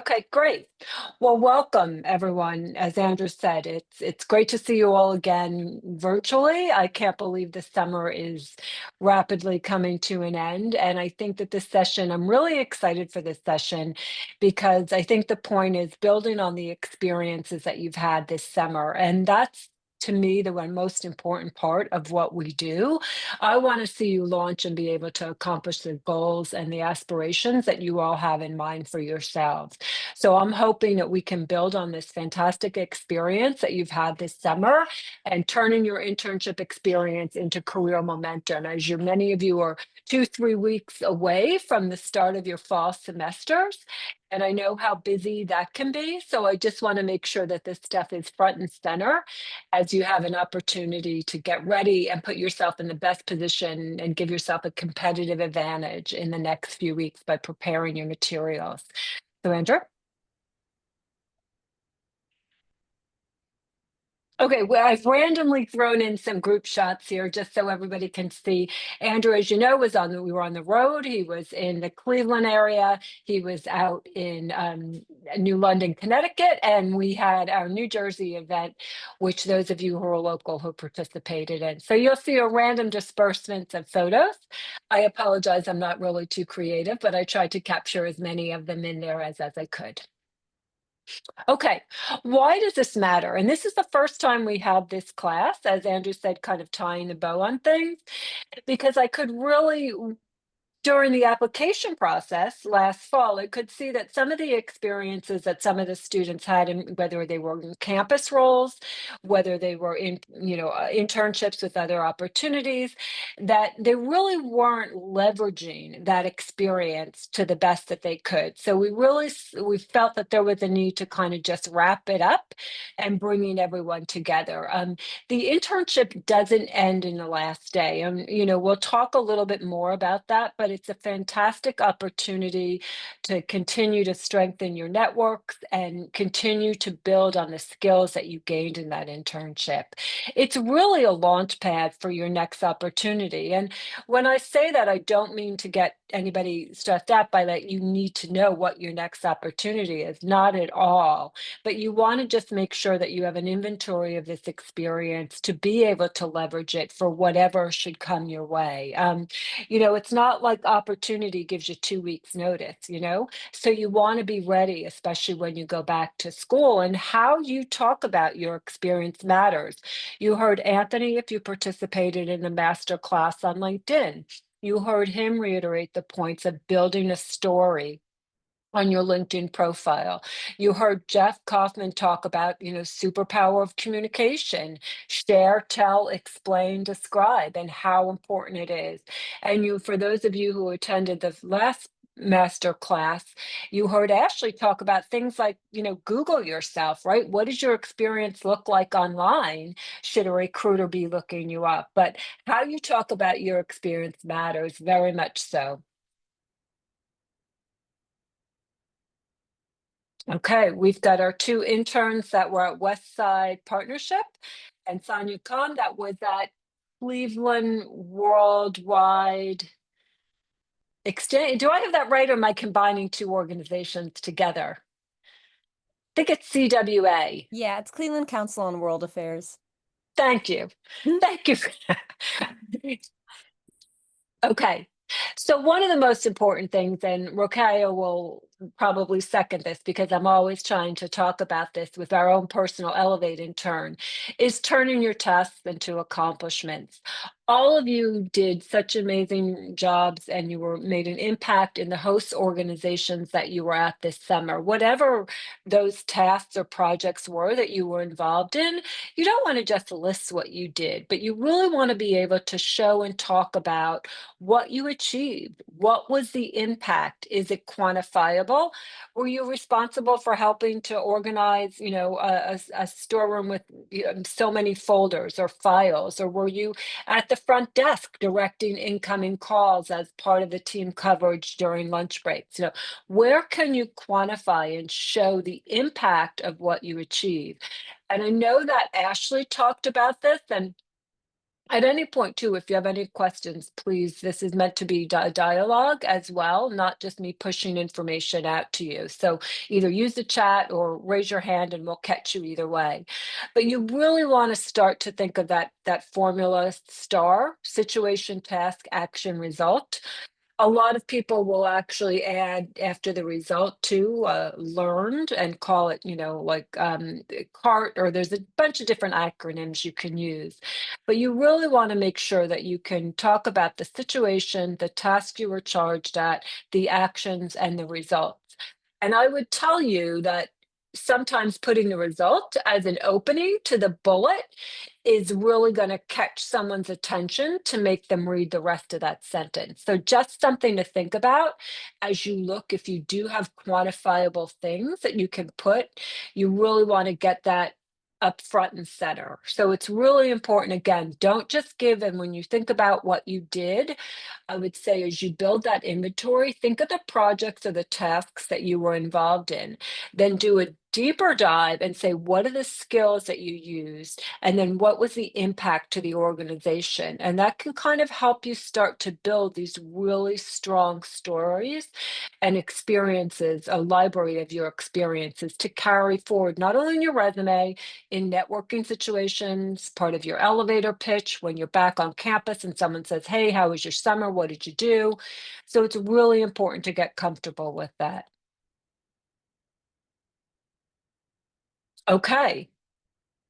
Okay, great. Well, welcome everyone. As Andrew said, it's great to see you all again virtually. I can't believe the summer is rapidly coming to an end. And I think that this session, I'm really excited for this session because I think the point is building on the experiences that you've had this summer. And that's to me the one most important part of what we do. I want to see you launch and be able to accomplish the goals and the aspirations that you all have in mind for yourselves. So I'm hoping that we can build on this fantastic experience that you've had this summer and turning your internship experience into career momentum. As many of you are 2, 3 weeks away from the start of your fall semesters. And I know how busy that can be. So I just want to make sure that this stuff is front and center as you have an opportunity to get ready and put yourself in the best position and give yourself a competitive advantage in the next few weeks by preparing your materials. So, Andrew? Okay, well, I've randomly thrown in some group shots here just so everybody can see. Andrew, as you know, we were on the road. He was in the Cleveland area. He was out in New London, Connecticut, and we had our New Jersey event, which those of you who are local who participated in. So you'll see a random disbursement of photos. I apologize, I'm not really too creative, but I tried to capture as many of them in there as I could. Okay, why does this matter? And this is the first time we have this class, as Andrew said, kind of tying the bow on things, because I could really during the application process last fall, I could see that some of the experiences that some of the students had, in, whether they were in campus roles, whether they were in, internships with other opportunities, that they really weren't leveraging that experience to the best that they could. So we felt that there was a need to kind of just wrap it up and bringing everyone together. The internship doesn't end in the last day. We'll talk a little bit more about that, but it's a fantastic opportunity to continue to strengthen your networks and continue to build on the skills that you gained in that internship. It's really a launch pad for your next opportunity. And when I say that, I don't mean to get anybody stressed out by that you need to know what your next opportunity is, not at all. But you want to just make sure that you have an inventory of this experience to be able to leverage it for whatever should come your way. It's not like opportunity gives you 2 weeks notice, so you want to be ready, especially when you go back to school, and how you talk about your experience matters. You heard Anthony, if you participated in the master class on LinkedIn, you heard him reiterate the points of building a story on your LinkedIn profile. You heard Jeff Kaufman talk about, superpower of communication, share, tell, explain, describe, and how important it is. And for those of you who attended the last master class, you heard Ashley talk about things like, Google yourself, right? What does your experience look like online? Should a recruiter be looking you up? But how you talk about your experience matters very much so. Okay, we've got our two interns that were at West Side Partnership and Sonia Khan that was at Cleveland Worldwide Exchange. Do I have that right or am I combining two organizations together? I think it's CWA. Yeah, it's Cleveland Council on World Affairs. Thank you. Thank you. Okay. So one of the most important things, and Rokaya will probably second this because I'm always trying to talk about this with our own personal elevate in turn, is turning your tasks into accomplishments. All of you did such amazing jobs and you were made an impact in the host organizations that you were at this summer. Whatever those tasks or projects were that you were involved in, you don't want to just list what you did, but you really want to be able to show and talk about what you achieved. What was the impact? Is it quantifiable? Were you responsible for helping to organize, a storeroom with so many folders or files? Or were you at the front desk directing incoming calls as part of the team coverage during lunch breaks? Where can you quantify and show the impact of what you achieve? And I know that Ashley talked about this, and At any point too, if you have any questions, please, this is meant to be dialogue as well, not just me pushing information out to you. So either use the chat or raise your hand and we'll catch you either way. But you really want to start to think of that formula STAR: situation, task, action, result. A lot of people will actually add after the result to learned and call it, like CART, or there's a bunch of different acronyms you can use. But you really want to make sure that you can talk about the situation, the task you were charged at, the actions, and the results. And I would tell you that sometimes putting the result as an opening to the bullet is really going to catch someone's attention to make them read the rest of that sentence. So just something to think about as you look, if you do have quantifiable things that you can put, you really want to get that up front and center. So it's really important. Again, don't just give. And when you think about what you did, I would say as you build that inventory, think of the projects or the tasks that you were involved in, then do a deeper dive and say, what are the skills that you used? And then what was the impact to the organization? And that can kind of help you start to build these really strong stories and experiences, a library of your experiences to carry forward, not only in your resume, in networking situations, part of your elevator pitch, when you're back on campus and someone says, hey, how was your summer? What did you do? So it's really important to get comfortable with that. Okay.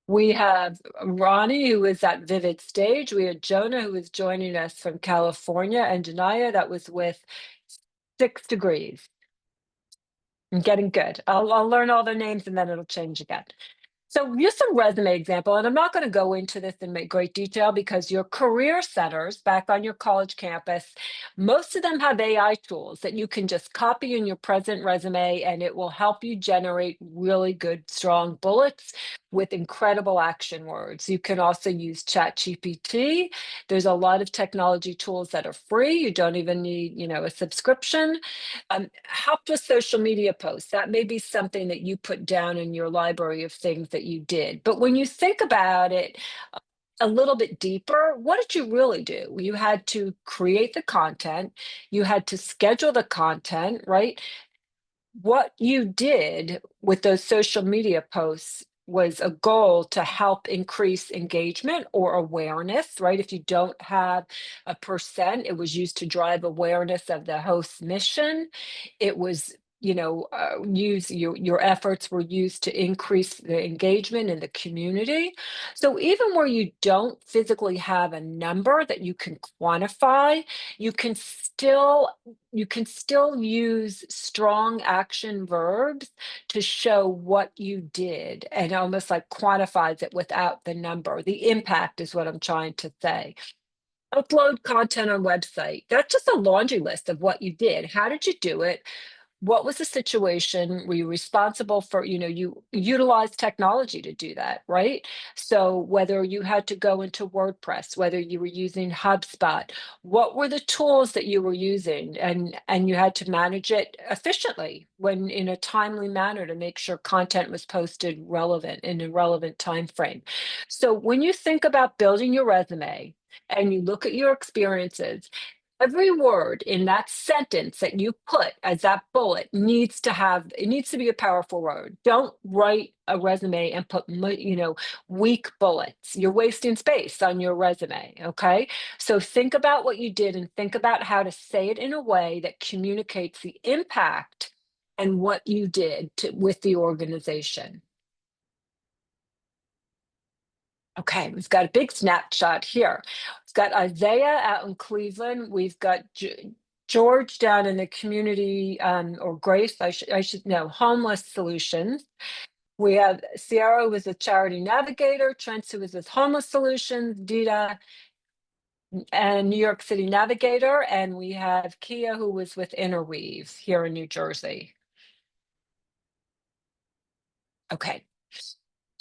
We have Ronnie, who is at Vivid Stage. We had Jonah, who is joining us from California, and Janaya, that was with 6 degrees. I'm getting good. I'll learn all their names and then it'll change again. So here's some resume example, and I'm not going to go into this in great detail because your career centers back on your college campus, most of them have AI tools that you can just copy in your present resume, and it will help you generate really good, strong bullets with incredible action words. You can also use ChatGPT. There's a lot of technology tools that are free. You don't even need, a subscription. Help with social media posts. That may be something that you put down in your library of things that you did. But when you think about it a little bit deeper, what did you really do? You had to create the content, you had to schedule the content, right? What you did with those social media posts was a goal to help increase engagement or awareness, right? If you don't have a percent, it was used to drive awareness of the host's mission. It was, use your efforts were used to increase the engagement in the community. So even where you don't physically have a number that you can quantify, you can still use strong action verbs to show what you did and almost like quantifies it without the number. The impact is what I'm trying to say. Upload content on website. That's just a laundry list of what you did. How did you do it? What was the situation? Were you responsible for, you utilized technology to do that, right? So whether you had to go into WordPress, whether you were using HubSpot, what were the tools that you were using? And you had to manage it efficiently when in a timely manner to make sure content was posted relevant in a relevant time frame. So when you think about building your resume and you look at your experiences, every word in that sentence that you put as that bullet needs to be a powerful word. Don't write a resume and put, weak bullets. You're wasting space on your resume, okay? So think about what you did and think about how to say it in a way that communicates the impact and what you did with the organization. Okay, we've got a big snapshot here. We've got Isaiah out in Cleveland. We've got George down in the community, or Grace, I should know, homeless solutions. We have Sierra, who was a charity navigator, Trent, who was with homeless solutions, Dita, and New York City navigator, and we have Kia, who was with Interweave here in New Jersey. Okay.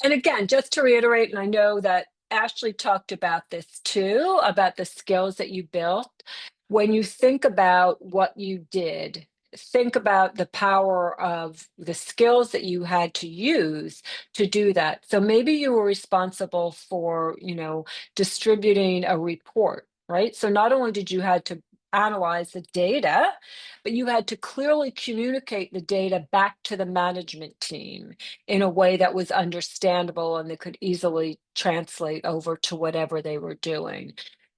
And again, just to reiterate, and I know that Ashley talked about this too, about the skills that you built. When you think about what you did, think about the power of the skills that you had to use to do that. So maybe you were responsible for, distributing a report, right? So not only did you had to analyze the data, but you had to clearly communicate the data back to the management team in a way that was understandable and they could easily translate over to whatever they were doing.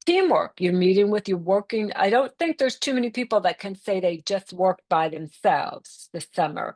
Teamwork, you're working. I don't think there's too many people that can say they just worked by themselves this summer.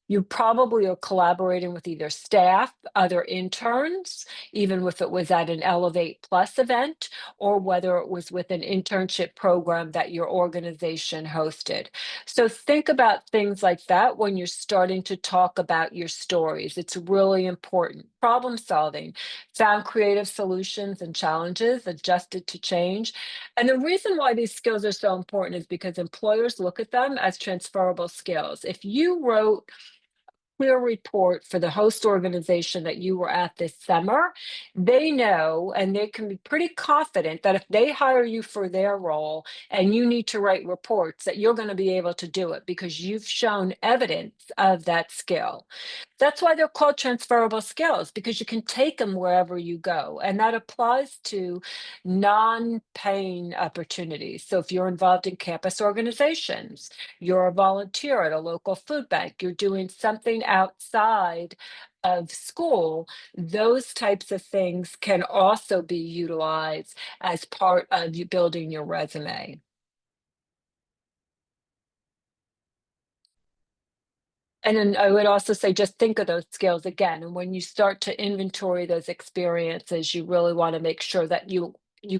You probably are collaborating with either staff, other interns, even if it was at an Elevate Plus event, or whether it was with an internship program that your organization hosted. So think about things like that when you're starting to talk about your stories. It's really important. Problem solving, found creative solutions and challenges, adjusted to change. And the reason why these skills are so important is because employers look at them as transferable skills. If you wrote clear report for the host organization that you were at this summer, they know and they can be pretty confident that if they hire you for their role and you need to write reports, that you're going to be able to do it because you've shown evidence of that skill. That's why they're called transferable skills, because you can take them wherever you go. And that applies to non-paying opportunities. So if you're involved in campus organizations, you're a volunteer at a local food bank, you're doing something outside of school, those types of things can also be utilized as part of you building your resume. And then I would also say, just think of those skills again. And when you start to inventory those experiences, you really want to make sure that you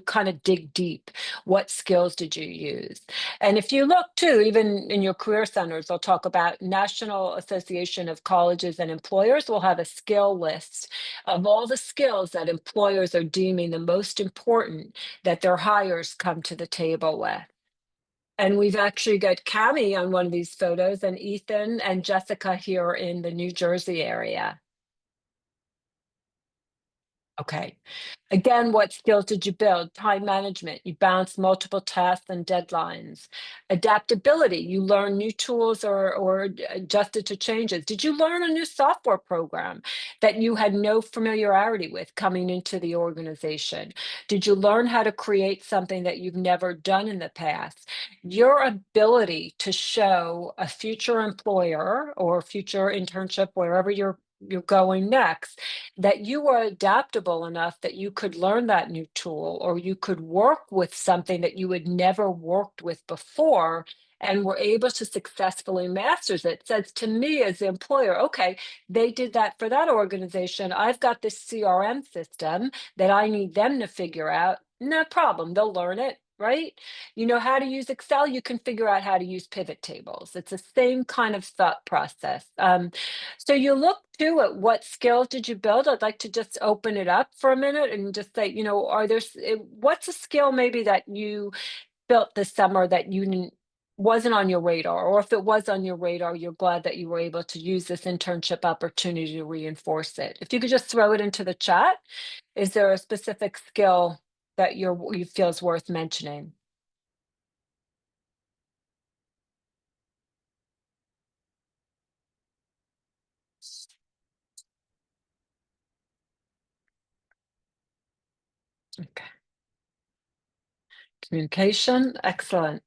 kind of dig deep. What skills did you use? And if you look too, even in your career centers, they'll talk about National Association of Colleges and Employers will have a skill list of all the skills that employers are deeming the most important that their hires come to the table with. And we've actually got Cami on one of these photos and Ethan and Jessica here in the New Jersey area. Okay. Again, what skills did you build? Time management. You balanced multiple tasks and deadlines. Adaptability. You learn new tools or adjusted to changes. Did you learn a new software program that you had no familiarity with coming into the organization? Did you learn how to create something that you've never done in the past? Your ability to show a future employer or future internship, wherever you're going next, that you are adaptable enough that you could learn that new tool or you could work with something that you had never worked with before and were able to successfully master it. Says to me as the employer, okay, they did that for that organization. I've got this CRM system that I need them to figure out. No problem. They'll learn it. Right? You know how to use Excel, you can figure out how to use pivot tables. It's the same kind of thought process. So you look too at what skills did you build? I'd like to just open it up for a minute and just say, what's a skill maybe that you built this summer that you didn't wasn't on your radar, or if it was on your radar, you're glad that you were able to use this internship opportunity to reinforce it. If you could just throw it into the chat, is there a specific skill that you feel is worth mentioning? Okay. Communication, excellent.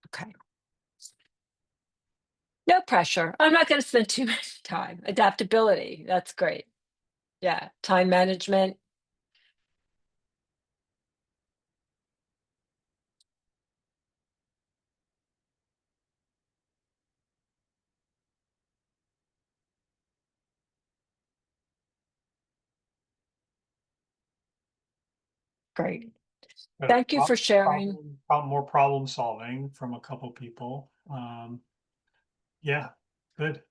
Okay. No pressure. I'm not going to spend too much time. Adaptability, that's great. Yeah, time management, great. Thank you for sharing. More problem solving from a couple people. Yeah, good.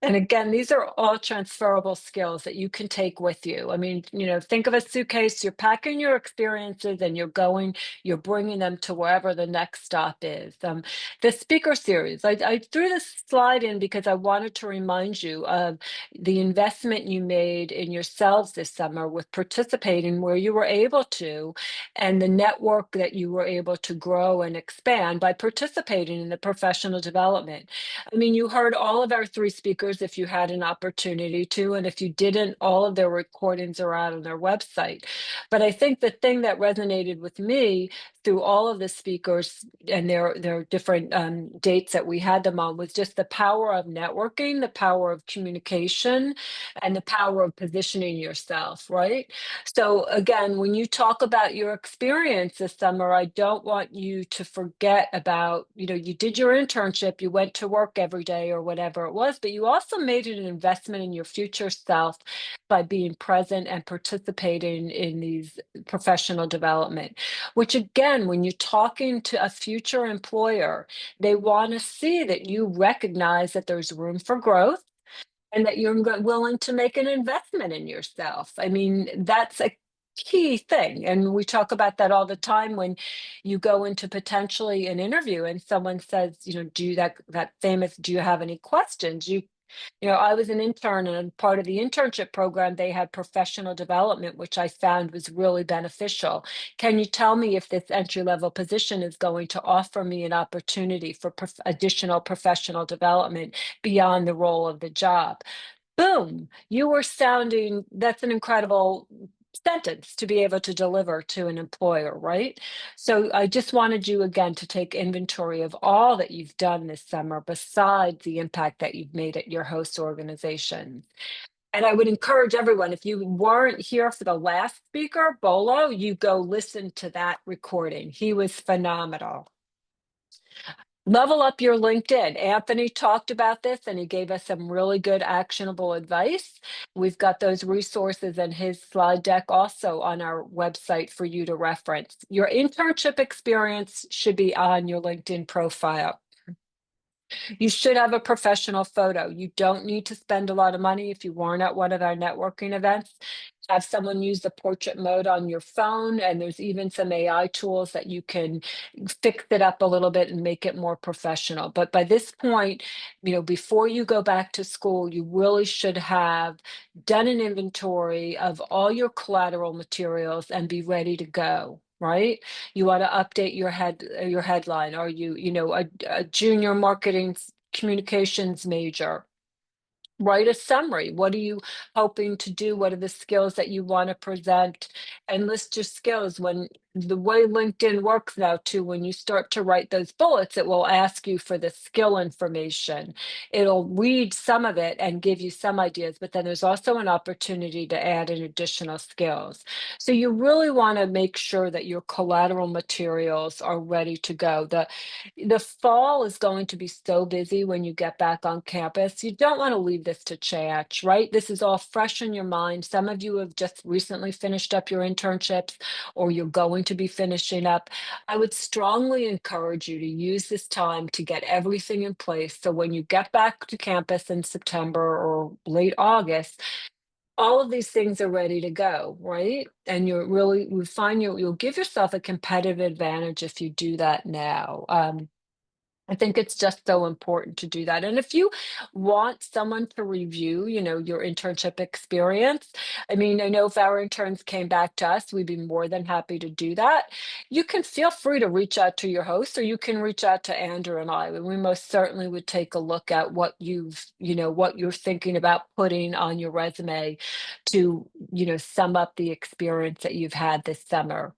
And again, these are all transferable skills that you can take with you. I mean, think of a suitcase, you're packing your experiences and you're bringing them to wherever the next stop is. The speaker series, I threw this slide in because I wanted to remind you of the investment you made in yourselves this summer with participating where you were able to, and the network that you were able to grow and expand by participating in the professional development. I mean, you heard all of our three speakers if you had an opportunity to, and if you didn't, all of their recordings are out on their website. But I think the thing that resonated with me through all of the speakers and their different dates that we had them on was just the power of networking, the power of communication, and the power of positioning yourself, right? So again, when you talk about your experience this summer, I don't want you to forget about, you did your internship, you went to work every day or whatever it was, but you also made it an investment in your future self by being present and participating in these professional development, which again, when you're talking to a future employer, they want to see that you recognize that there's room for growth and that you're willing to make an investment in yourself. I mean, that's a key thing. And we talk about that all the time when you go into potentially an interview and someone says, do you that famous, do you have any questions? I was an intern, and part of the internship program, they had professional development, which I found was really beneficial. Can you tell me if this entry level position is going to offer me an opportunity for additional professional development beyond the role of the job? Boom, that's an incredible sentence to be able to deliver to an employer, right? So I just wanted you again to take inventory of all that you've done this summer besides the impact that you've made at your host organization. And I would encourage everyone, if you weren't here for the last speaker, Bolo, you go listen to that recording. He was phenomenal. Level up your LinkedIn. Anthony talked about this and he gave us some really good actionable advice. We've got those resources and his slide deck also on our website for you to reference. Your internship experience should be on your LinkedIn profile. You should have a professional photo. You don't need to spend a lot of money if you weren't at one of our networking events. Have someone use the portrait mode on your phone, and there's even some AI tools that you can fix it up a little bit and make it more professional. But by this point, before you go back to school, you really should have done an inventory of all your collateral materials and be ready to go. Right? You want to update your headline. Are you, a junior marketing communications major? Write a summary. What are you hoping to do? What are the skills that you want to present? And list your skills. When the way LinkedIn works now too, when you start to write those bullets, it will ask you for the skill information. It'll read some of it and give you some ideas, but then there's also an opportunity to add in additional skills. So you really want to make sure that your collateral materials are ready to go. The fall is going to be so busy when you get back on campus. You don't want to leave this to chance, right? This is all fresh in your mind. Some of you have just recently finished up your internships or you're going to be finishing up. I would strongly encourage you to use this time to get everything in place. So when you get back to campus in September or late August, all of these things are ready to go, right? And we find you'll give yourself a competitive advantage if you do that now. I think it's just so important to do that. And if you want someone to review, your internship experience, I mean, I know if our interns came back to us, we'd be more than happy to do that. You can feel free to reach out to your host, or you can reach out to Andrew and I. And we most certainly would take a look at what what you're thinking about putting on your resume to, sum up the experience that you've had this summer.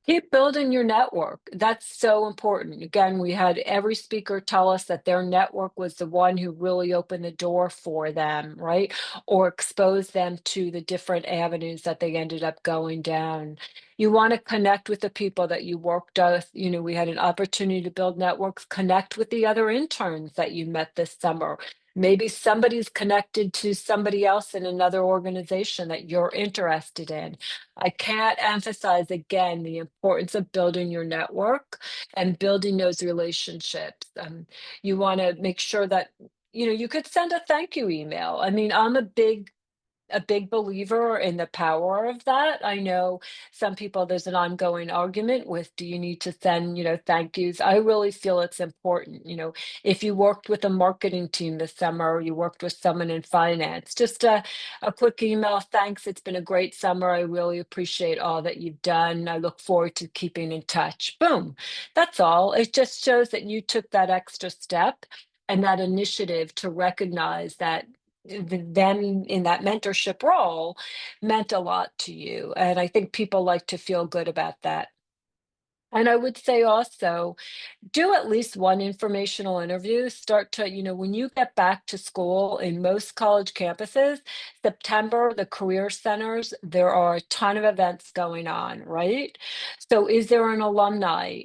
Keep building your network. That's so important. Again, we had every speaker tell us that their network was the one who really opened the door for them, right? Or exposed them to the different avenues that they ended up going down. You want to connect with the people that you worked with. We had an opportunity to build networks, connect with the other interns that you met this summer. Maybe somebody's connected to somebody else in another organization that you're interested in. I can't emphasize again the importance of building your network and building those relationships. You want to make sure that, you could send a thank you email. I mean, I'm a big believer in the power of that. I know some people, there's an ongoing argument with, do you need to send, thank yous? I really feel it's important. If you worked with a marketing team this summer, or you worked with someone in finance, just a quick email. Thanks. It's been a great summer. I really appreciate all that you've done. I look forward to keeping in touch. Boom. That's all. It just shows that you took that extra step and that initiative to recognize that them in that mentorship role meant a lot to you. And I think people like to feel good about that. And I would say also, do at least one informational interview. Start to, when you get back to school in most college campuses, September, the career centers, there are a ton of events going on, right? So is there an alumni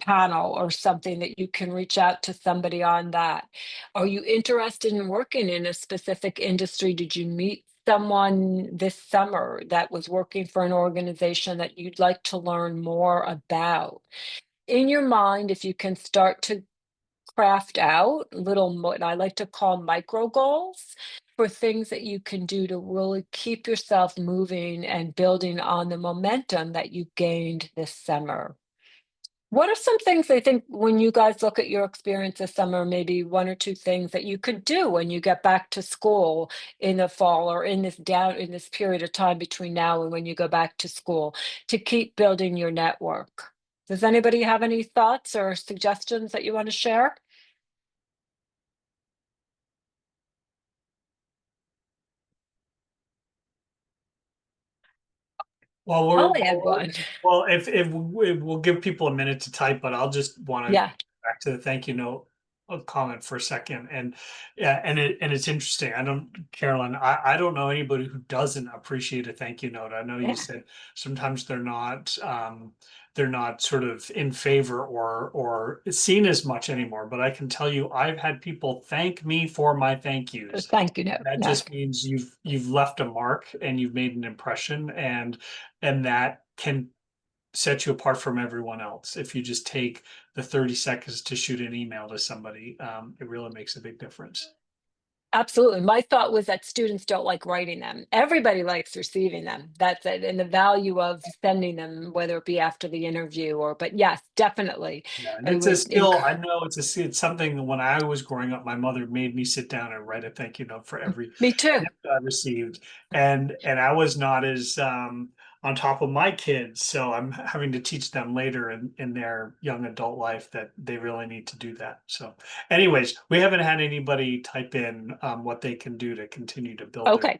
panel or something that you can reach out to somebody on that? Are you interested in working in a specific industry? Did you meet someone this summer that was working for an organization that you'd like to learn more about? In your mind, if you can start to craft out little, what I like to call micro goals for things that you can do to really keep yourself moving and building on the momentum that you gained this summer. What are some things I think when you guys look at your experience this summer, maybe one or two things that you could do when you get back to school in the fall or in this period of time between now and when you go back to school to keep building your network? Does anybody have any thoughts or suggestions that you want to share? Well, I'll add one. well, if we'll give people a minute to type, but I'll just want to Yeah, back to the thank you note comment for a second. And yeah, and it's interesting. Carolyn, I don't know anybody who doesn't appreciate a thank you note. I know you yeah, said sometimes they're not sort of in favor or seen as much anymore, but I can tell you I've had people thank me for my thank yous. thank you note. That Yeah, just means you've left a mark and you've made an impression, and that can set you apart from everyone else. If you just take the 30 seconds to shoot an email to somebody, it really makes a big difference. absolutely. My thought was that students don't like writing them. Everybody likes receiving them. That's it. And the value of sending them, whether it be after the interview but yes, definitely. Yeah, and I it's a would skill. I know it's something that when I was growing up, my mother made me sit down and write a thank you note for every me too. gift I received. And I was not as on top of my kids, so I'm having to teach them later in their young adult life that they really need to do that. So anyways, we haven't had anybody type in what they can do to continue to build their. Okay.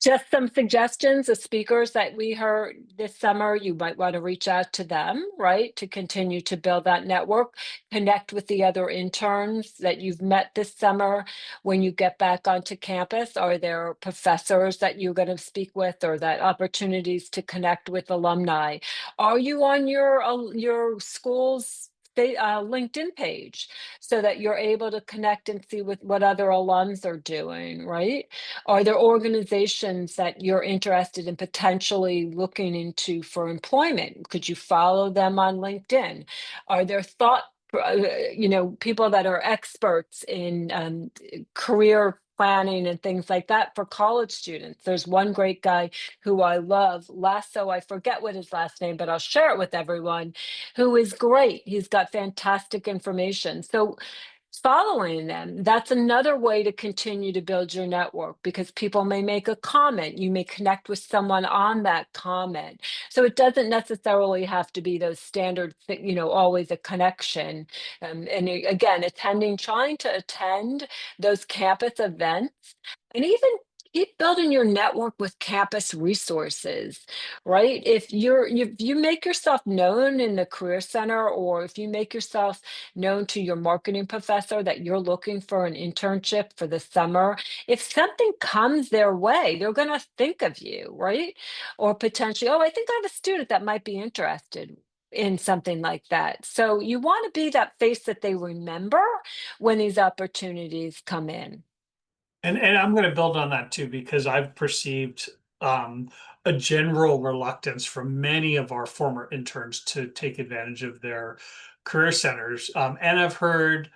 Just some suggestions of speakers that we heard this summer. You might want to reach out to them, right? To continue to build that network, connect with the other interns that you've met this summer. When you get back onto campus, are there professors that you're going to speak with or that opportunities to connect with alumni? Are you on your school's LinkedIn page so that you're able to connect and see what other alums are doing, right? Are there organizations that you're interested in potentially looking into for employment? Could you follow them on LinkedIn? Are there people that are experts in career planning and things like that for college students? There's one great guy who I love, Lasso. I forget what his last name, but I'll share it with everyone, who is great. He's got fantastic information. So following them, that's another way to continue to build your network because people may make a comment. You may connect with someone on that comment. So it doesn't necessarily have to be those standard, always a connection. Again, trying to attend those campus events and even keep building your network with campus resources, right? If you make yourself known in the career center, or if you make yourself known to your marketing professor that you're looking for an internship for the summer, if something comes their way, they're going to think of you, right? Or potentially, oh, I think I have a student that might be interested. in something like that. So you want to be that face that they remember when these opportunities come in. And I'm going to build on that too, because I've perceived um, a general reluctance from many of our former interns to take advantage of their career centers. And I've heard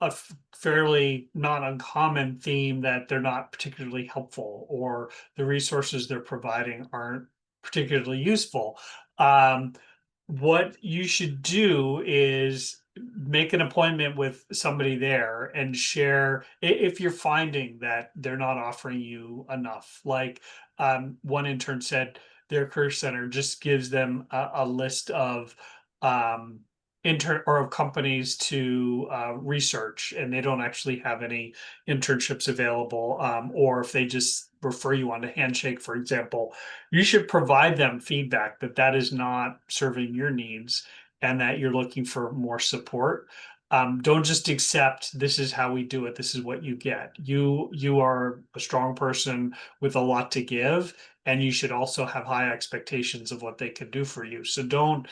a fairly not uncommon theme that they're not particularly helpful, or the resources they're providing aren't particularly useful. Um, what you should do is make an appointment with somebody there and share if you're finding that they're not offering you enough. Like one intern said, their career center just gives them a list of um, intern or of companies to research, and they don't actually have any internships available. Or if they just refer you on a handshake, for example, you should provide them feedback that that is not serving your needs and that you're looking for more support. Don't just accept this is how we do it. This is what you get. You are a strong person with a lot to give, and you should also have high expectations of what they can do for you. So don't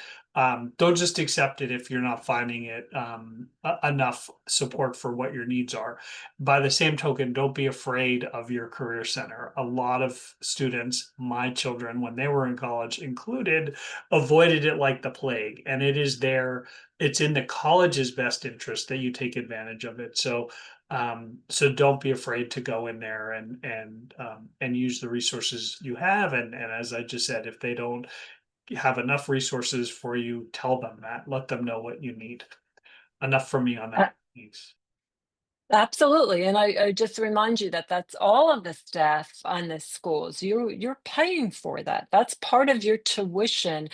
just accept it if you're not finding it enough support for what your needs are. By the same token, don't be afraid of your career center. A lot of students, my children, when they were in college included, avoided it like the plague. And it is there, it's in the college's best interest that you take advantage of it. So don't be afraid to go in there and use the resources you have. And as I just said, if they don't have enough resources for you, tell them that. Let them know what you need. Enough from me on that. Thanks. Absolutely. And I just remind you that that's all of the staff on the schools. You're paying for that. That's part of your tuition,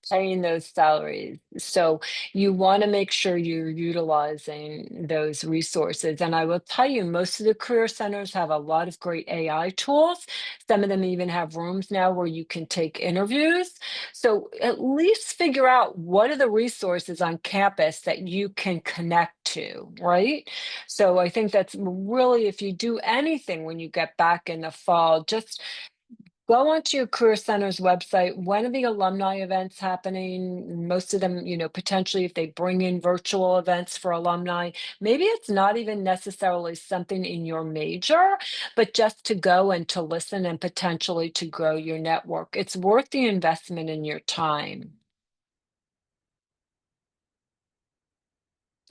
paying those salaries. So you want to make sure you're utilizing those resources. And I will tell you, most of the career centers have a lot of great AI tools. Some of them even have rooms now where you can take interviews. So at least figure out what are the resources on campus that you can connect to, right? So I think that's really, if you do anything when you get back in the fall, just go onto your Career Center's website. When are the alumni events happening? Most of them, potentially if they bring in virtual events for alumni, maybe it's not even necessarily something in your major, but just to go and to listen and potentially to grow your network. It's worth the investment in your time.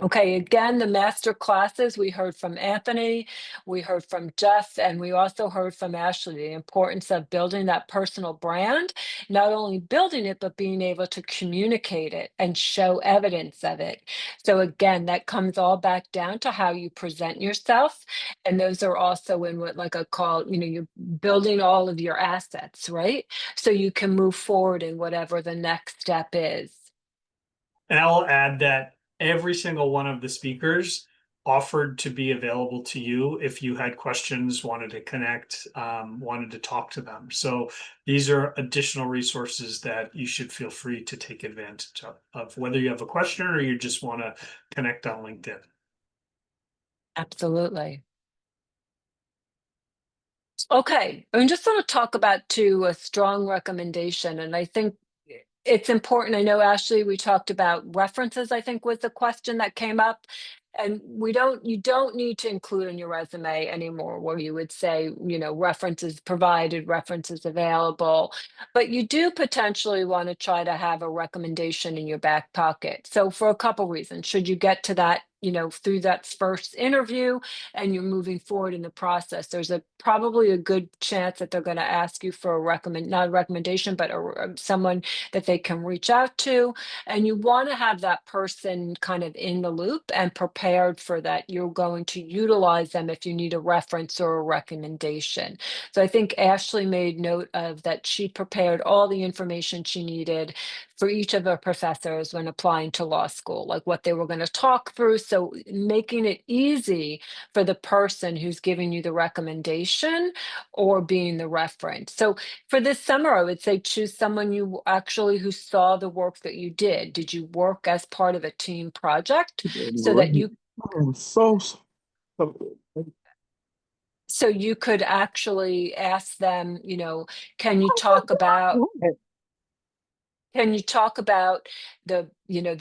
Okay, again, the master classes, we heard from Anthony, we heard from Jeff, and we also heard from Ashley, the importance of building that personal brand, not only building it, but being able to communicate it and show evidence of it. So again, that comes all back down to how you present yourself. And those are also in what like I call, you're building all of your assets, right? So you can move forward in whatever the next step is. And I'll add that every single one of the speakers offered to be available to you if you had questions, wanted to connect, wanted to talk to them. So these are additional resources that you should feel free to take advantage of whether you have a question or you just want to connect on LinkedIn. Absolutely. Okay, I'm just going to talk about too a strong recommendation, and I think it's important. I know, Ashley, we talked about references, I think was the question that came up. And you don't need to include in your resume anymore where you would say, references provided, references available, but you do potentially want to try to have a recommendation in your back pocket. So for a couple reasons, should you get to that, through that first interview and you're moving forward in the process, there's probably a good chance that they're going to ask you for not a recommendation, but someone that they can reach out to. And you want to have that person kind of in the loop and prepared for that. You're going to utilize them if you need a reference or a recommendation. So I think Ashley made note of that. She prepared all the information she needed for each of her professors when applying to law school, like what they were going to talk through. So making it easy for the person who's giving you the recommendation or being the reference. So for this summer, I would say choose someone who saw the work that you did. Did you work as part of a team project so that you could actually ask them, can you talk about Can you talk about the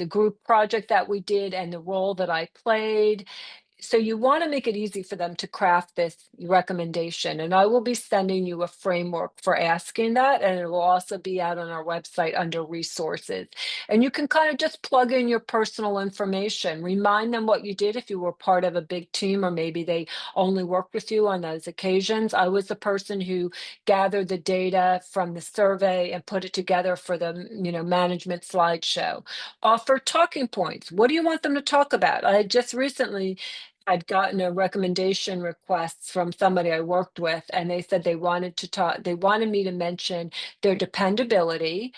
group project that we did and the role that I played? So you want to make it easy for them to craft this recommendation. And I will be sending you a framework for asking that. And it will also be out on our website under resources. And you can kind of just plug in your personal information, remind them what you did if you were part of a big team, or maybe they only worked with you on those occasions. I was the person who gathered the data from the survey and put it together for the management slideshow. Offer talking points. What do you want them to talk about? I just recently I'd gotten a recommendation request from somebody I worked with, and they said they wanted me to mention their dependability,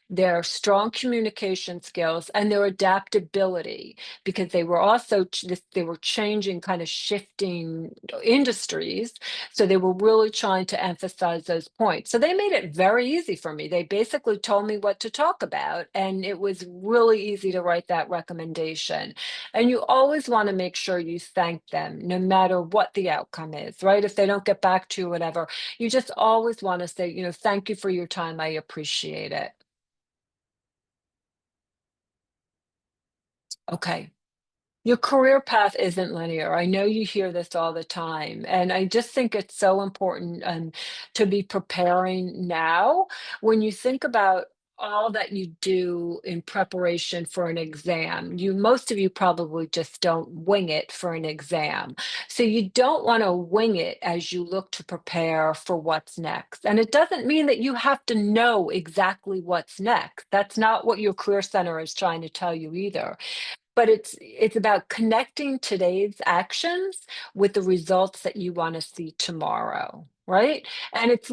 their strong communication skills, and their adaptability, because they were also they were changing, kind of shifting industries. So they were really trying to emphasize those points. So they made it very easy for me. They basically told me what to talk about, and it was really easy to write that recommendation. And you always want to make sure you thank them no matter what the outcome is, right? If they don't get back to you, whatever, you just always want to say, thank you for your time. I appreciate it. Okay. Your career path isn't linear. I know you hear this all the time, and I just think it's so important to be preparing now. When you think about all that you do in preparation for an exam, most of you probably just don't wing it for an exam. So you don't want to wing it as you look to prepare for what's next. And it doesn't mean that you have to know exactly what's next. That's not what your career center is trying to tell you either, but it's about connecting today's actions with the results that you want to see tomorrow, right? And it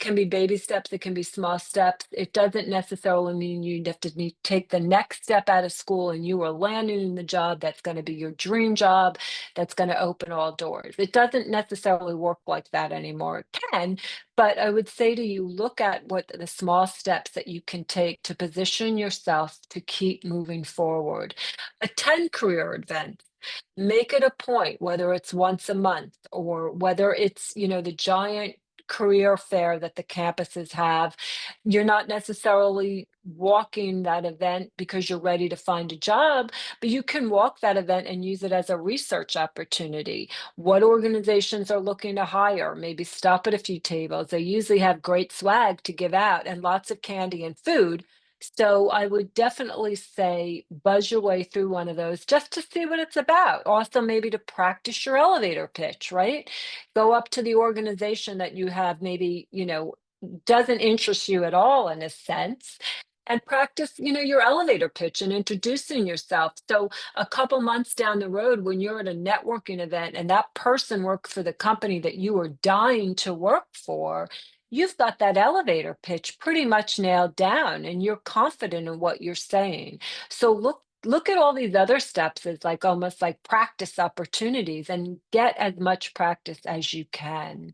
can be baby steps, it can be small steps. It doesn't necessarily mean you have to take the next step out of school and you are landing in the job that's going to be your dream job, that's going to open all doors. It doesn't necessarily work like that anymore. It can, but I would say to you, look at what the small steps that you can take to position yourself to keep moving forward. Attend career events. Make it a point, whether it's once a month or whether it's, the giant career fair that the campuses have. You're not necessarily walking that event because you're ready to find a job, but you can walk that event and use it as a research opportunity. What organizations are looking to hire? Maybe stop at a few tables. They usually have great swag to give out and lots of candy and food. So I would definitely say buzz your way through one of those just to see what it's about. Also, maybe to practice your elevator pitch, right? Go up to the organization that you have maybe, doesn't interest you at all in a sense, and practice, your elevator pitch and introducing yourself. So a couple months down the road, when you're at a networking event and that person works for the company that you are dying to work for, you've got that elevator pitch pretty much nailed down and you're confident in what you're saying. So look at all these other steps as like almost like practice opportunities, and get as much practice as you can.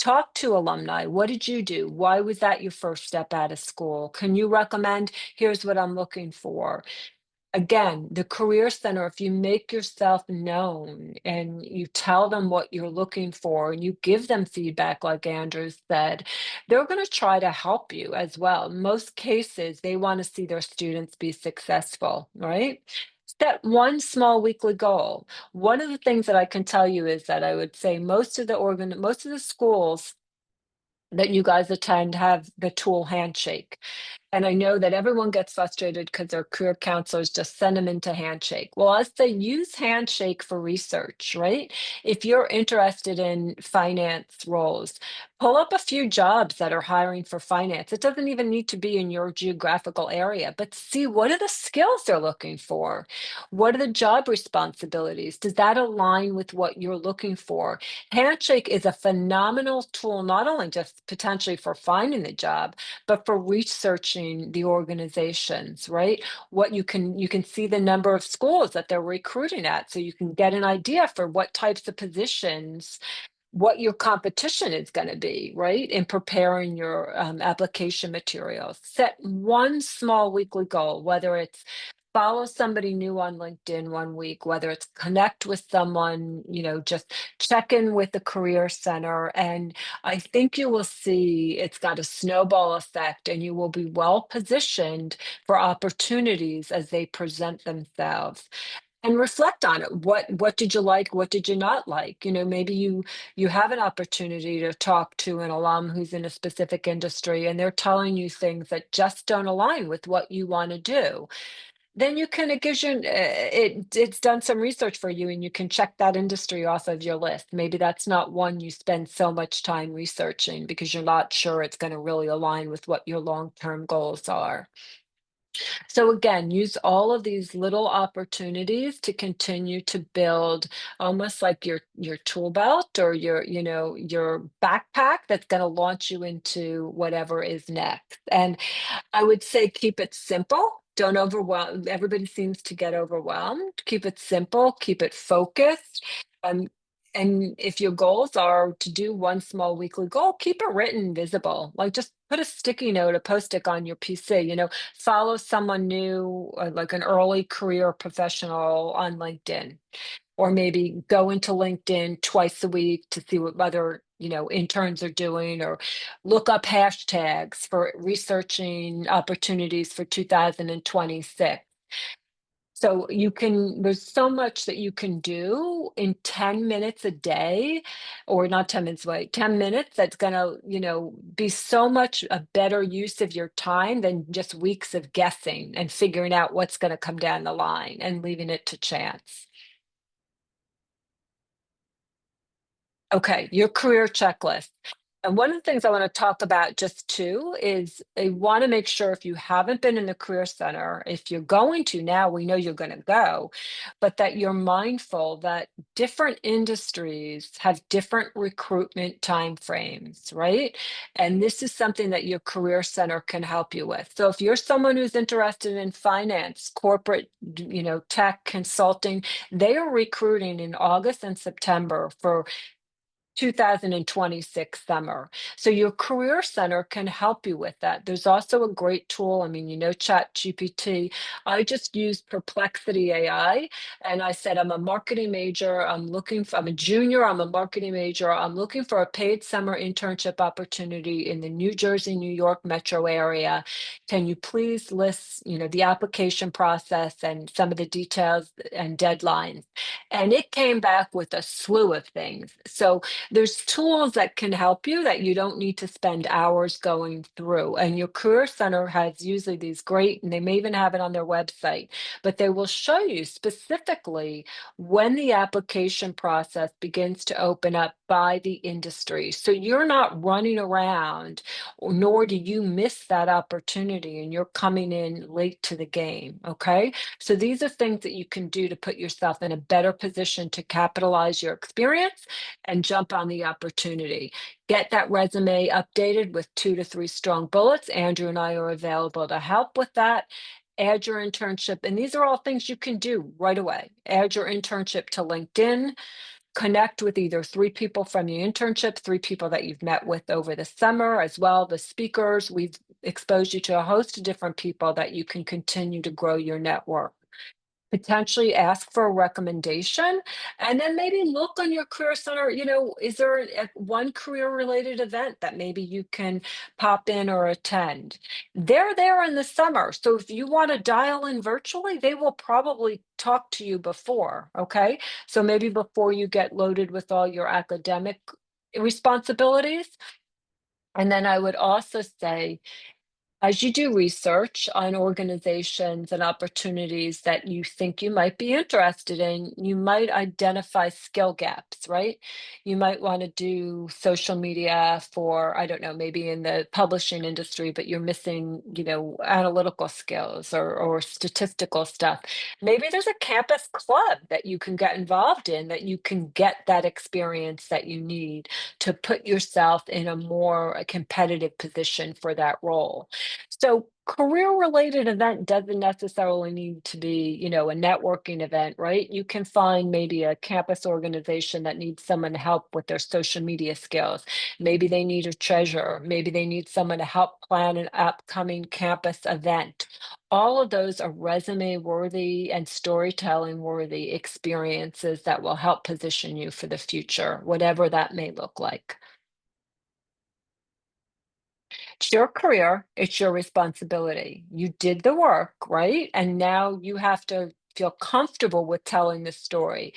Talk to alumni. What did you do? Why was that your first step out of school? Can you recommend, here's what I'm looking for? Again, the career center, if you make yourself known and you tell them what you're looking for and you give them feedback, like Andrew said, they're going to try to help you as well. In most cases, they want to see their students be successful, right? Set one small weekly goal. One of the things that I can tell you is that I would say most of the schools that you guys attend have the tool Handshake. And I know that everyone gets frustrated because their career counselors just send them into Handshake. Well, I say use Handshake for research, right? If you're interested in finance roles, pull up a few jobs that are hiring for finance. It doesn't even need to be in your geographical area, but see, what are the skills they're looking for? What are the job responsibilities? Does that align with what you're looking for? Handshake is a phenomenal tool, not only just potentially for finding the job, but for researching the organizations, right? What you can see the number of schools that they're recruiting at, so you can get an idea for what types of positions, what your competition is going to be, right? In preparing your application materials. Set one small weekly goal, whether it's follow somebody new on LinkedIn one week, whether it's connect with someone, just check in with the Career Center. And I think you will see it's got a snowball effect and you will be well positioned for opportunities as they present themselves. And reflect on it. What did you like? What did you not like? Maybe you have an opportunity to talk to an alum who's in a specific industry and they're telling you things that just don't align with what you want to do. Then you can, it gives you, it's done some research for you and you can check that industry off of your list. Maybe that's not one you spend so much time researching because you're not sure it's going to really align with what your long-term goals are. So again, use all of these little opportunities to continue to build almost like your tool belt or your backpack that's going to launch you into whatever is next. And I would say keep it simple. Don't overwhelm. Everybody seems to get overwhelmed. Keep it simple, keep it focused. Um, and if your goals are to do one small weekly goal, keep it written visible. Like just put a sticky note, a post-it on your PC, follow someone new, like an early career professional on LinkedIn, or maybe go into LinkedIn twice a week to see what other, interns are doing, or look up hashtags for researching opportunities for 2026. So there's so much that you can do in 10 minutes a day, or not 10 minutes, wait, 10 minutes. That's going to, be so much a better use of your time than just weeks of guessing and figuring out what's going to come down the line and leaving it to chance. Okay, your career checklist. And one of the things I want to talk about just too is I want to make sure if you haven't been in the Career Center, if you're going to now, we know you're going to go, but that you're mindful that different industries have different recruitment timeframes, right? And this is something that your Career Center can help you with. So if you're someone who's interested in finance, corporate, tech, consulting, they are recruiting in August and September for 2026 summer. So your career center can help you with that. There's also a great tool. I mean, Chat GPT. I just used Perplexity AI and I said, I'm a marketing major. I'm a junior. I'm a marketing major. I'm looking for a paid summer internship opportunity in the New Jersey, New York metro area. Can you please list, the application process and some of the details and deadlines? And it came back with a slew of things. So there's tools that can help you that you don't need to spend hours going through. And your Career Center has usually these great, and they may even have it on their website, but they will show you specifically when the application process begins to open up by the industry. So you're not running around, nor do you miss that opportunity and you're coming in late to the game. Okay. So these are things that you can do to put yourself in a better position to capitalize your experience and jump on the opportunity. Get that resume updated with 2 to 3 strong bullets. Andrew and I are available to help with that. Add your internship, and these are all things you can do right away. Add your internship to LinkedIn. Connect with either 3 people from your internship, 3 people that you've met with over the summer as well, the speakers. We've exposed you to a host of different people that you can continue to grow your network. Potentially ask for a recommendation, and then maybe look on your career center, is there one career related event that maybe you can pop in or attend? They're there in the summer. So if you want to dial in virtually, they will probably talk to you before. Okay. So maybe before you get loaded with all your academic responsibilities. And then I would also say, as you do research on organizations and opportunities that you think you might be interested in, you might identify skill gaps, right? You might want to do social media for, I don't know, maybe in the publishing industry, but you're missing, analytical skills or statistical stuff. Maybe there's a campus club that you can get involved in that you can get that experience that you need to put yourself in a more competitive position for that role. So career-related event doesn't necessarily need to be, a networking event, right? You can find maybe a campus organization that needs someone to help with their social media skills. Maybe they need a treasurer. Maybe they need someone to help plan an upcoming campus event. All of those are resume-worthy and storytelling-worthy experiences that will help position you for the future, whatever that may look like. It's your career, it's your responsibility. You did the work, right? And now you have to feel comfortable with telling the story.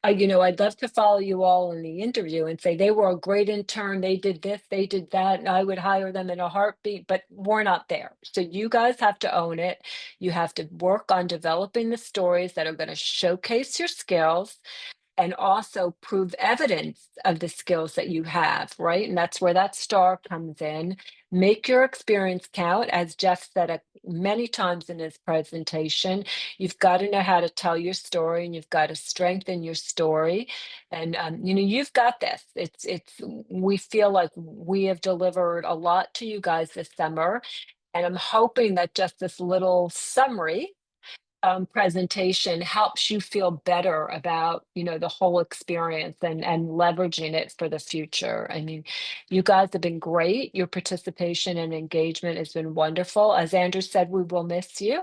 I'd love to follow you all in the interview and say they were a great intern, they did this, they did that, and I would hire them in a heartbeat, but we're not there. So you guys have to own it. You have to work on developing the stories that are going to showcase your skills and also prove evidence of the skills that you have, right? And that's where that star comes in. Make your experience count, as Jeff said many times in his presentation. You've got to know how to tell your story, and you've got to strengthen your story. And you've got this. It's. We feel like we have delivered a lot to you guys this summer, and I'm hoping that just this little summary presentation helps you feel better about the whole experience and leveraging it for the future. I mean, you guys have been great. Your participation and engagement has been wonderful. As Andrew said, we will miss you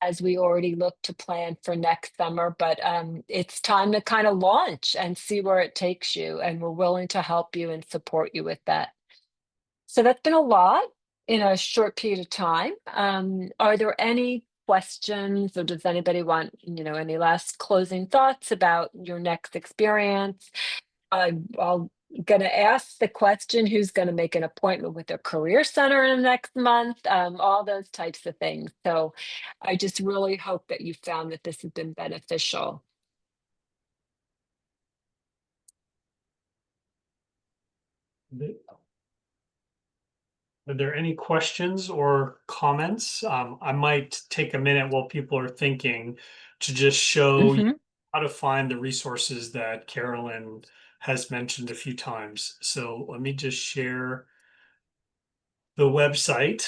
as we already look to plan for next summer, but it's time to kind of launch and see where it takes you, and we're willing to help you and support you with that. So that's been a lot in a short period of time. Are there any questions, or does anybody want, any last closing thoughts about your next experience? I'll gonna ask the question, who's gonna make an appointment with their career center in the next month, all those types of things. So I just really hope that you found that this has been beneficial. Are there any questions or comments? I might take a minute while people are thinking to just show you Mhm. how to find the resources that Carolyn has mentioned a few times. So let me just share the website.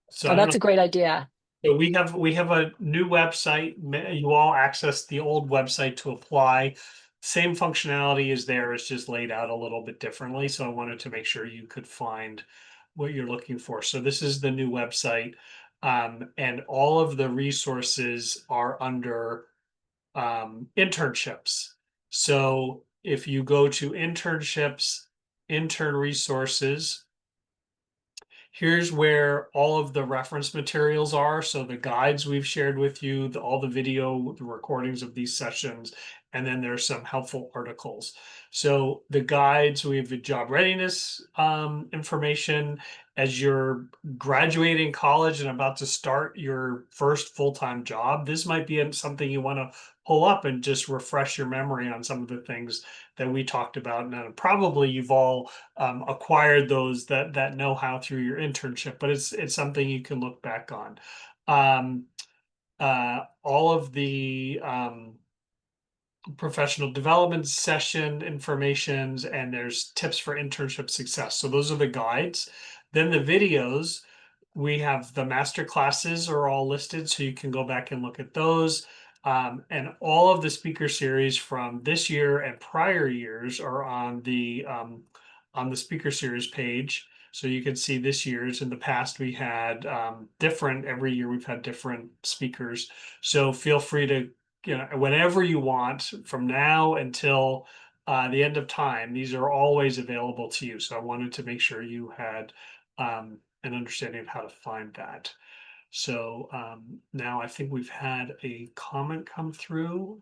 So Oh, I don't know. that's a great idea. So we have a new website. You all access the old website to apply. Same functionality is there. It's just laid out a little bit differently. So I wanted to make sure you could find what you're looking for. So this is the new website, and all of the resources are under internships. So if you go to internships, intern resources, here's where all of the reference materials are. So the guides we've shared with you, all the video, the recordings of these sessions, and then there's some helpful articles. So the guides, we have the job readiness information as you're graduating college and about to start your first full-time job. This might be something you want to pull up and just refresh your memory on some of the things that we talked about. And probably you've all acquired those that know-how through your internship, but it's something you can look back on. All of the professional development session informations, and there's tips for internship success. So those are the guides. Then the videos, we have the master classes are all listed, so you can go back and look at those. And all of the speaker series from this year and prior years are on the speaker series page. So you can see this year's. In the past, we had every year we've had different speakers. So feel free to, whenever you want from now until the end of time, these are always available to you. So I wanted to make sure you had an understanding of how to find that. So now I think we've had a comment come through.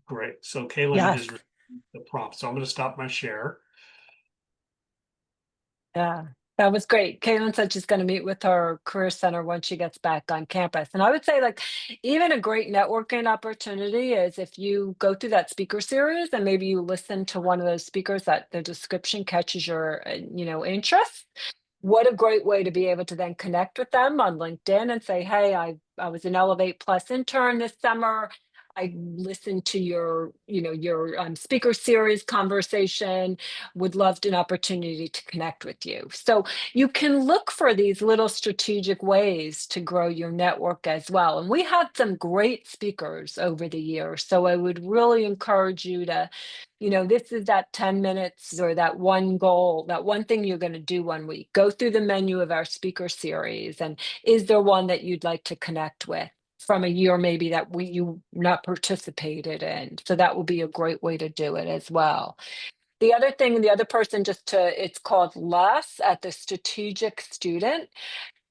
Great. So Kaylin Yes. has received the prompt. So I'm going to stop my share. Yeah, that was great. Caitlin said she's going to meet with her career center once she gets back on campus. And I would say, like, even a great networking opportunity is if you go through that speaker series and maybe you listen to one of those speakers that the description catches your, interest. What a great way to be able to then connect with them on LinkedIn and say, hey, I was an Elevate Plus intern this summer. I listened to your, your speaker series conversation, would love an opportunity to connect with you. So you can look for these little strategic ways to grow your network as well. And we had some great speakers over the years. So I would really encourage you to, this is that 10 minutes or that one goal, that one thing you're going to do one week. Go through the menu of our speaker series. And is there one that you'd like to connect with from a year maybe that you not participated in? So that will be a great way to do it as well. The other thing, the other person, it's called Les at the Strategic Student,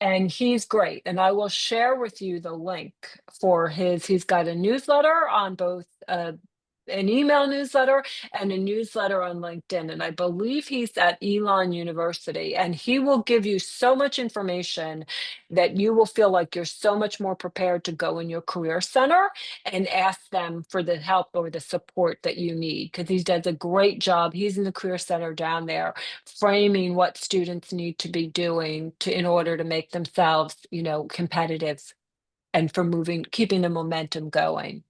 and he's great. And I will share with you the link for he's got a newsletter on both an email newsletter and a newsletter on LinkedIn. And I believe he's at Elon University, and he will give you so much information that you will feel like you're so much more prepared to go in your career center and ask them for the help or the support that you need, because he does a great job. He's in the career center down there, framing what students need to be doing in order to make themselves, competitive and for keeping the momentum going.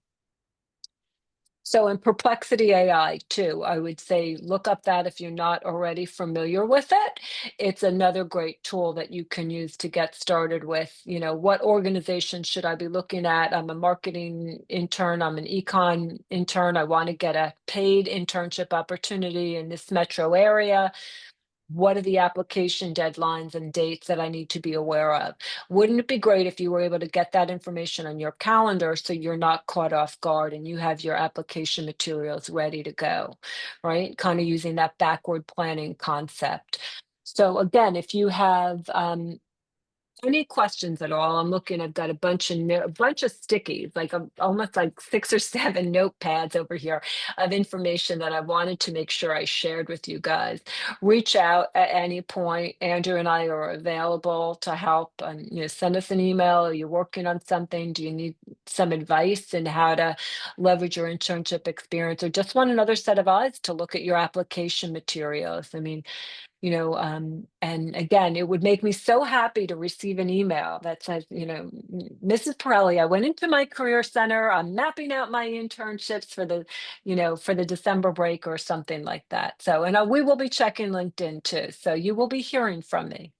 So in Perplexity AI too, I would say look up that if you're not already familiar with it. It's another great tool that you can use to get started with, what organization should I be looking at? I'm a marketing intern, I'm an econ intern. I want to get a paid internship opportunity in this metro area. What are the application deadlines and dates that I need to be aware of? Wouldn't it be great if you were able to get that information on your calendar so you're not caught off guard and you have your application materials ready to go, right? Kind of using that backward planning concept. So again, if you have any questions at all, I'm looking, I've got a bunch of stickies, like almost like 6 or 7 notepads over here of information that I wanted to make sure I shared with you guys. Reach out at any point. Andrew and I are available to help. Send us an email. Are you working on something? Do you need some advice in how to leverage your internship experience, or just want another set of eyes to look at your application materials? I mean, and again, it would make me so happy to receive an email that says, Mrs. Parelli, I went into my career center, I'm mapping out my internships for the December break or something like that. So, and we will be checking LinkedIn too. So you will be hearing from me.